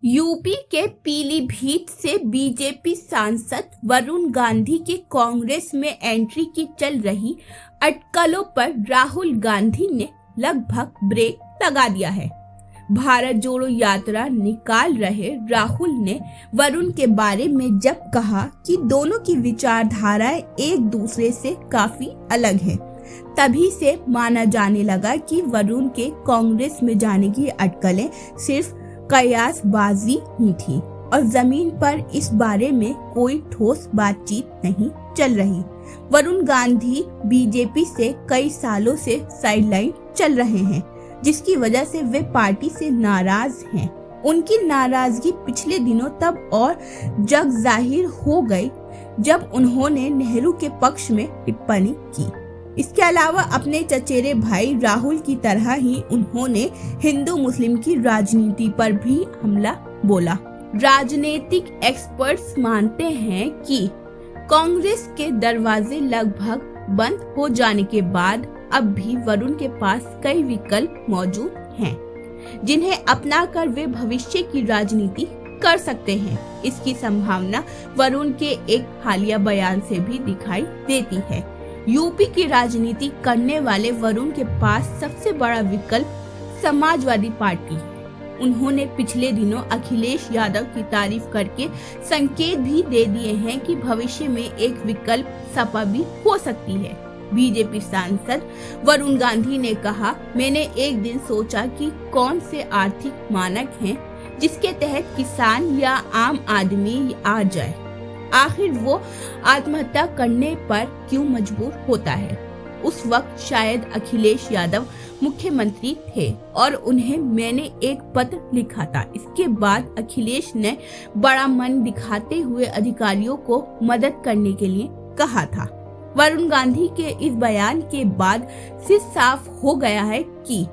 UP के पीलीभीत से BJP सांसद वरुण गांधी के कांग्रेस में एंट्री की चल रही अटकलों पर राहुल गांधी ने लगभग ब्रेक लगा दिया है। भारत जोड़ो यात्रा निकाल रहे राहुल ने वरुण के बारे में जब कहा कि दोनों की विचारधाराएं एक दूसरे से काफी अलग हैं, तभी से माना जाने लगा कि वरुण के कांग्रेस में जाने की अटकलें सिर्फ कयासबाजी ही थी और जमीन पर इस बारे में कोई ठोस बातचीत नहीं चल रही। वरुण गांधी बीजेपी से कई सालों से साइडलाइन चल रहे हैं, जिसकी वजह से वे पार्टी से नाराज हैं। उनकी नाराजगी पिछले दिनों तब और जग जाहिर हो गई जब उन्होंने नेहरू के पक्ष में टिप्पणी की। इसके अलावा अपने चचेरे भाई राहुल की तरह ही उन्होंने हिंदू मुस्लिम की राजनीति पर भी हमला बोला। राजनीतिक एक्सपर्ट्स मानते हैं कि कांग्रेस के दरवाजे लगभग बंद हो जाने के बाद अब भी वरुण के पास कई विकल्प मौजूद हैं, जिन्हें अपनाकर वे भविष्य की राजनीति कर सकते हैं। इसकी संभावना वरुण के एक हालिया बयान से भी दिखाई देती है। यूपी की राजनीति करने वाले वरुण के पास सबसे बड़ा विकल्प समाजवादी पार्टी है। उन्होंने पिछले दिनों अखिलेश यादव की तारीफ करके संकेत भी दे दिए हैं कि भविष्य में एक विकल्प सपा भी हो सकती है। बीजेपी सांसद वरुण गांधी ने कहा, मैंने एक दिन सोचा कि कौन से आर्थिक मानक हैं जिसके तहत किसान या आम आदमी आ जाए। आखिर वो आत्महत्या करने पर क्यों मजबूर होता है। उस वक्त शायद अखिलेश यादव मुख्यमंत्री थे और उन्हें मैंने एक पत्र लिखा था। इसके बाद अखिलेश ने बड़ा मन दिखाते हुए अधिकारियों को मदद करने के लिए कहा था। वरुण गांधी के इस बयान के बाद से साफ हो गया है कि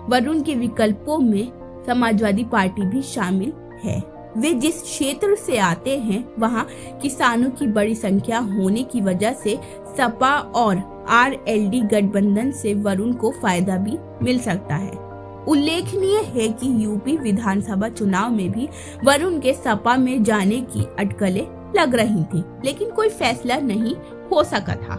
वरुण के विकल्पों में समाजवादी पार्टी भी शामिल है। वे जिस क्षेत्र से आते हैं वहां किसानों की बड़ी संख्या होने की वजह से सपा और आरएलडी गठबंधन से वरुण को फायदा भी मिल सकता है। उल्लेखनीय है कि यूपी विधानसभा चुनाव में भी वरुण के सपा में जाने की अटकलें लग रही थी, लेकिन कोई फैसला नहीं हो सका था।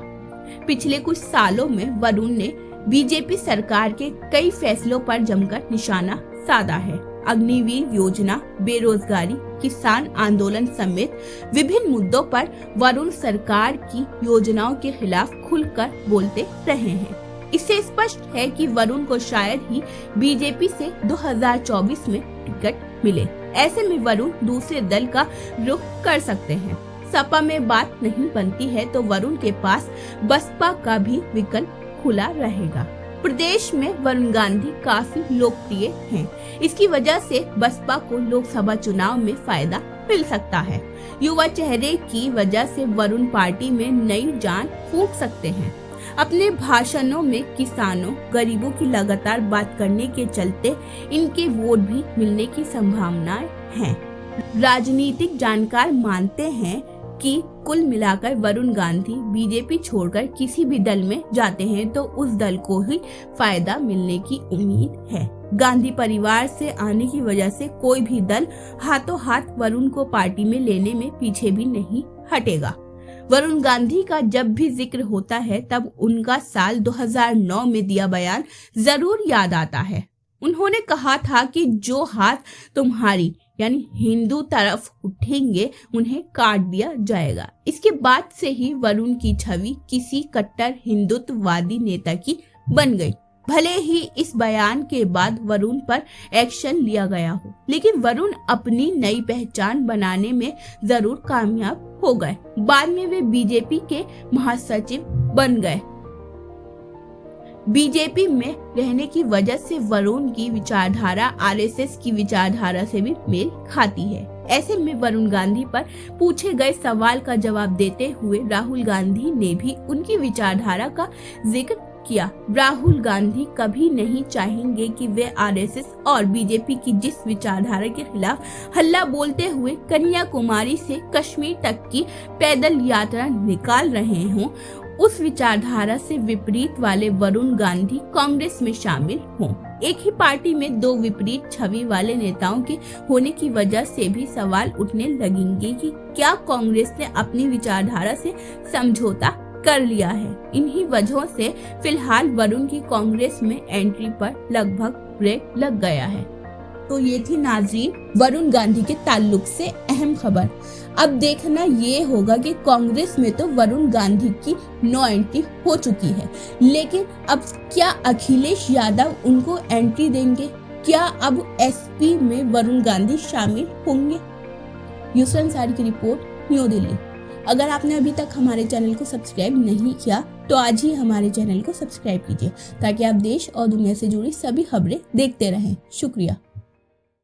पिछले कुछ सालों में वरुण ने बीजेपी सरकार के कई फैसलों पर जमकर निशाना साधा है। अग्निवीर योजना, बेरोजगारी, किसान आंदोलन समेत विभिन्न मुद्दों पर वरुण सरकार की योजनाओं के खिलाफ खुलकर बोलते रहे हैं। इससे स्पष्ट है कि वरुण को शायद ही बीजेपी से 2024 में टिकट मिले। ऐसे में वरुण दूसरे दल का रुख कर सकते हैं। सपा में बात नहीं बनती है तो वरुण के पास बसपा का भी विकल्प खुला रहेगा। प्रदेश में वरुण गांधी काफी लोकप्रिय हैं। इसकी वजह से बसपा को लोकसभा चुनाव में फायदा मिल सकता है। युवा चेहरे की वजह से वरुण पार्टी में नई जान फूंक सकते हैं। अपने भाषणों में किसानों, गरीबों की लगातार बात करने के चलते इनके वोट भी मिलने की संभावनाएं हैं। राजनीतिक जानकार मानते हैं कि कुल मिलाकर वरुण गांधी बीजेपी छोड़कर किसी भी दल में जाते हैं तो उस दल को ही फायदा मिलने की उम्मीद है। गांधी परिवार से आने की वजह से कोई भी दल हाथों हाथ वरुण को पार्टी में लेने में पीछे भी नहीं हटेगा। वरुण गांधी का जब भी जिक्र होता है तब उनका साल 2009 में दिया बयान जरूर याद आता है। उन्होंने कहा था कि जो हाथ तुम्हारी यानी हिंदू तरफ उठेंगे उन्हें काट दिया जाएगा। इसके बाद से ही वरुण की छवि किसी कट्टर हिंदुत्ववादी नेता की बन गई। भले ही इस बयान के बाद वरुण पर एक्शन लिया गया हो, लेकिन वरुण अपनी नई पहचान बनाने में जरूर कामयाब हो गए। बाद में वे बीजेपी के महासचिव बन गए। बीजेपी में रहने की वजह से वरुण की विचारधारा आरएसएस की विचारधारा से भी मेल खाती है। ऐसे में वरुण गांधी पर पूछे गए सवाल का जवाब देते हुए राहुल गांधी ने भी उनकी विचारधारा का जिक्र किया। राहुल गांधी कभी नहीं चाहेंगे कि वे आरएसएस और बीजेपी की जिस विचारधारा के खिलाफ हल्ला बोलते हुए कन्याकुमारी से कश्मीर तक की पैदल यात्रा निकाल रहे हों, उस विचारधारा से विपरीत वाले वरुण गांधी कांग्रेस में शामिल हों। एक ही पार्टी में दो विपरीत छवि वाले नेताओं के होने की वजह से भी सवाल उठने लगेंगे कि क्या कांग्रेस ने अपनी विचारधारा से समझौता कर लिया है। इन्हीं वजहों से फिलहाल वरुण की कांग्रेस में एंट्री पर लगभग ब्रेक लग गया है। तो ये थी नाज़रीन वरुण गांधी के ताल्लुक से अहम खबर। अब देखना ये होगा कि कांग्रेस में तो वरुण गांधी की नो एंट्री हो चुकी है, लेकिन अब क्या अखिलेश यादव उनको एंट्री देंगे? क्या अब एसपी में वरुण गांधी शामिल होंगे? यूसुफ अंसारी की रिपोर्ट, न्यू दिल्ली। अगर आपने अभी तक हमारे चैनल को सब्सक्राइब नहीं किया तो आज ही हमारे चैनल को सब्सक्राइब कीजिए ताकि आप देश और दुनिया से जुड़ी सभी खबरें देखते रहें। शुक्रिया।